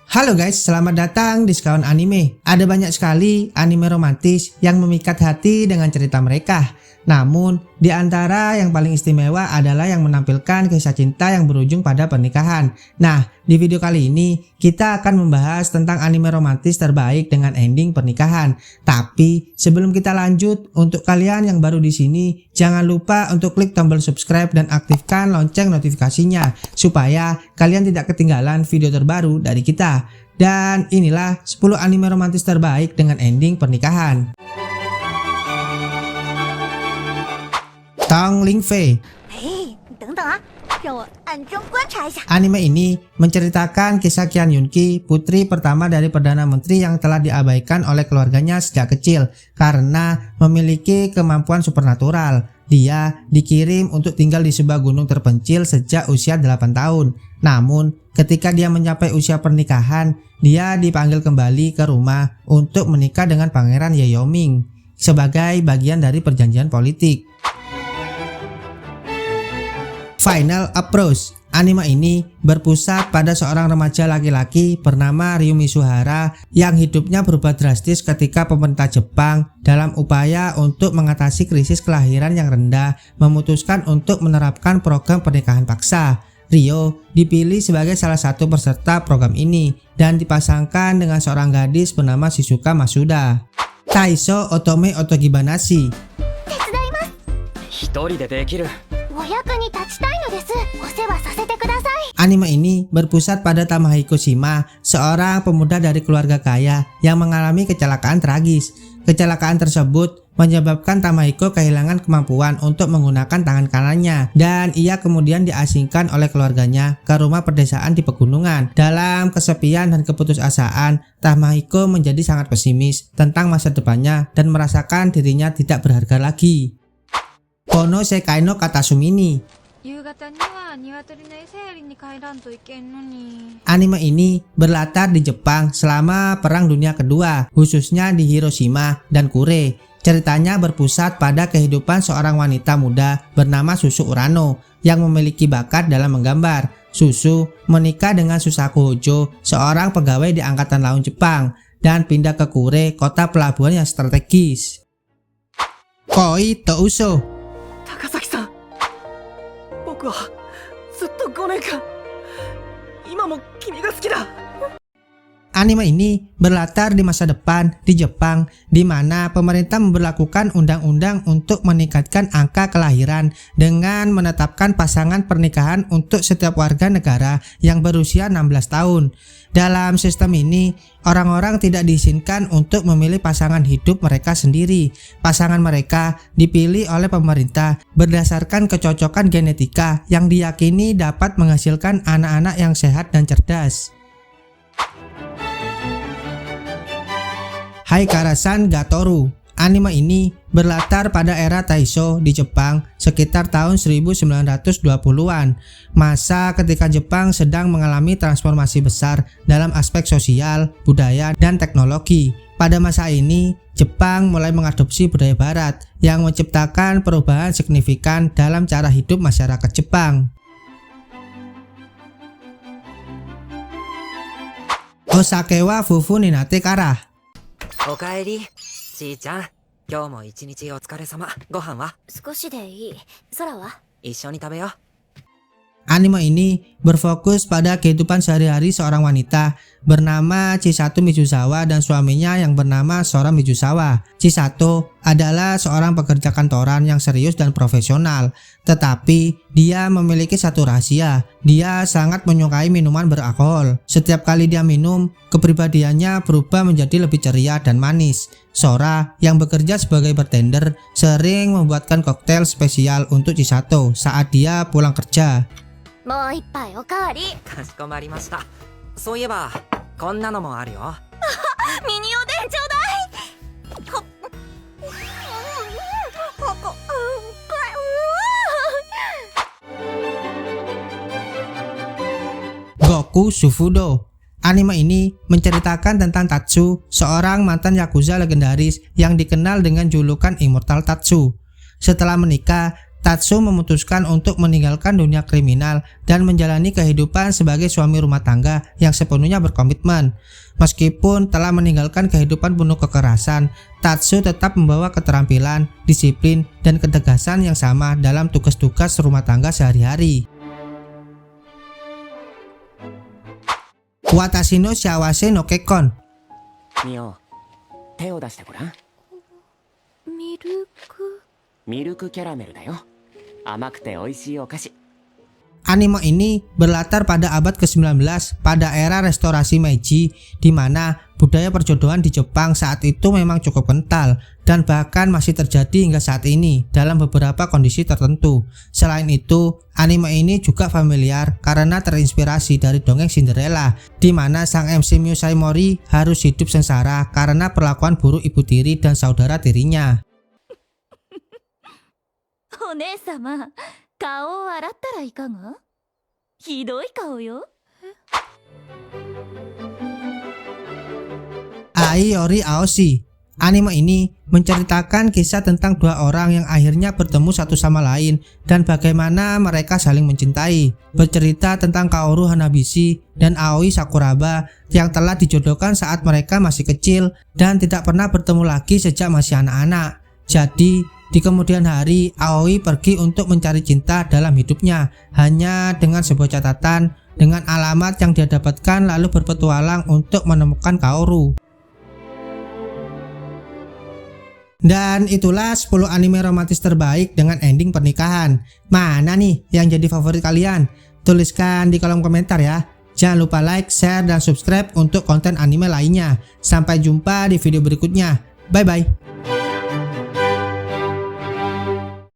Halo guys, selamat datang di Sekawan Anime. Ada banyak sekali anime romantis yang memikat hati dengan cerita mereka. Namun, di antara yang paling istimewa adalah yang menampilkan kisah cinta yang berujung pada pernikahan. Nah, di video kali ini kita akan membahas tentang anime romantis terbaik dengan ending pernikahan. Tapi, sebelum kita lanjut, untuk kalian yang baru di sini, jangan lupa untuk klik tombol subscribe dan aktifkan lonceng notifikasinya supaya kalian tidak ketinggalan video terbaru dari kita. Dan inilah 10 anime romantis terbaik dengan ending pernikahan. Tong Ling Fei. Anime ini menceritakan kisah Kian Yunki, putri pertama dari Perdana Menteri yang telah diabaikan oleh keluarganya sejak kecil karena memiliki kemampuan supernatural. Dia dikirim untuk tinggal di sebuah gunung terpencil sejak usia 8 tahun. Namun, ketika dia mencapai usia pernikahan, dia dipanggil kembali ke rumah untuk menikah dengan Pangeran Ye Yoming sebagai bagian dari perjanjian politik. Final Approach. Anime ini berpusat pada seorang remaja laki-laki bernama Ryumi Suhara yang hidupnya berubah drastis ketika pemerintah Jepang dalam upaya untuk mengatasi krisis kelahiran yang rendah memutuskan untuk menerapkan program pernikahan paksa. Ryo dipilih sebagai salah satu peserta program ini dan dipasangkan dengan seorang gadis bernama Shizuka Masuda. Taiso Otome Otogibanashi. Anime ini berpusat pada Tamahiko Shima, seorang pemuda dari keluarga kaya yang mengalami kecelakaan tragis. Kecelakaan tersebut menyebabkan Tamahiko kehilangan kemampuan untuk menggunakan tangan kanannya dan ia kemudian diasingkan oleh keluarganya ke rumah pedesaan di pegunungan. Dalam kesepian dan keputusasaan, Tamahiko menjadi sangat pesimis tentang masa depannya dan merasakan dirinya tidak berharga lagi. Kono Sekai no Katasumini. Anime ini berlatar di Jepang selama Perang Dunia Kedua, khususnya di Hiroshima dan Kure. Ceritanya berpusat pada kehidupan seorang wanita muda bernama Susu Urano yang memiliki bakat dalam menggambar. Susu menikah dengan Susaku Hojo, seorang pegawai di Angkatan Laut Jepang, dan pindah ke Kure, kota pelabuhan yang strategis. Koi Touso. Anime ini berlatar di masa depan di Jepang, di mana pemerintah memberlakukan undang-undang untuk meningkatkan angka kelahiran dengan menetapkan pasangan pernikahan untuk setiap warga negara yang berusia 16 tahun. Dalam sistem ini, orang-orang tidak diizinkan untuk memilih pasangan hidup mereka sendiri. Pasangan mereka dipilih oleh pemerintah berdasarkan kecocokan genetika yang diyakini dapat menghasilkan anak-anak yang sehat dan cerdas. Haikara-san ga Toru. Anime ini berlatar pada era Taisho di Jepang sekitar tahun 1920-an, masa ketika Jepang sedang mengalami transformasi besar dalam aspek sosial, budaya, dan teknologi. Pada masa ini, Jepang mulai mengadopsi budaya barat yang menciptakan perubahan signifikan dalam cara hidup masyarakat Jepang. Osake wa fufu ni nate kara. おかえり、ちーちゃん。今日も一日お疲れ様。ご飯は？少しでいい。空は？一緒に食べよう。 Anime ini berfokus pada kehidupan sehari-hari seorang wanita bernama Chisato Mizusawa dan suaminya yang bernama Sora Mizusawa. Chisato adalah seorang pekerja kantoran yang serius dan profesional, tetapi dia memiliki satu rahasia. Dia sangat menyukai minuman beralkohol. Setiap kali dia minum, kepribadiannya berubah menjadi lebih ceria dan manis. Sora yang bekerja sebagai bartender sering membuatkan koktail spesial untuk Chisato saat dia pulang kerja. もう一杯おかわり。かしこまりました。そういえば、こんなのもあるよ。ミニおでんちょうだい。ほっ。Goku Sufudo. Anime ini menceritakan tentang Tatsu, seorang mantan yakuza legendaris yang dikenal dengan julukan Immortal Tatsu. Setelah menikah, Tatsu memutuskan untuk meninggalkan dunia kriminal dan menjalani kehidupan sebagai suami rumah tangga yang sepenuhnya berkomitmen. Meskipun telah meninggalkan kehidupan penuh kekerasan, Tatsu tetap membawa keterampilan, disiplin, dan ketegasan yang sama dalam tugas-tugas rumah tangga sehari-hari. Watashi no Shiawase no Kekkon. ミオ手を出してごらん。ミルクミルクキャラメルだよ。甘くて美味しいお菓子。 Anime ini berlatar pada abad ke-19 pada era restorasi Meiji, di mana budaya perjodohan di Jepang saat itu memang cukup kental dan bahkan masih terjadi hingga saat ini dalam beberapa kondisi tertentu. Selain itu, anime ini juga familiar karena terinspirasi dari dongeng Cinderella, di mana sang MC Miu Saimori harus hidup sengsara karena perlakuan buruk ibu tiri dan saudara tirinya. お姉様顔を洗ったらいかが。ひどい顔よ。 Ai Yori Aoshi. Anime ini menceritakan kisah tentang dua orang yang akhirnya bertemu satu sama lain dan bagaimana mereka saling mencintai. Bercerita tentang Kaoru Hanabishi dan Aoi Sakuraba yang telah dijodohkan saat mereka masih kecil dan tidak pernah bertemu lagi sejak masih anak-anak. Jadi, di kemudian hari, Aoi pergi untuk mencari cinta dalam hidupnya, hanya dengan sebuah catatan dengan alamat yang dia dapatkan, lalu berpetualang untuk menemukan Kaoru. Dan itulah 10 anime romantis terbaik dengan ending pernikahan. Mana nih yang jadi favorit kalian? Tuliskan di kolom komentar ya. Jangan lupa like, share, dan subscribe untuk konten anime lainnya. Sampai jumpa di video berikutnya. Bye bye.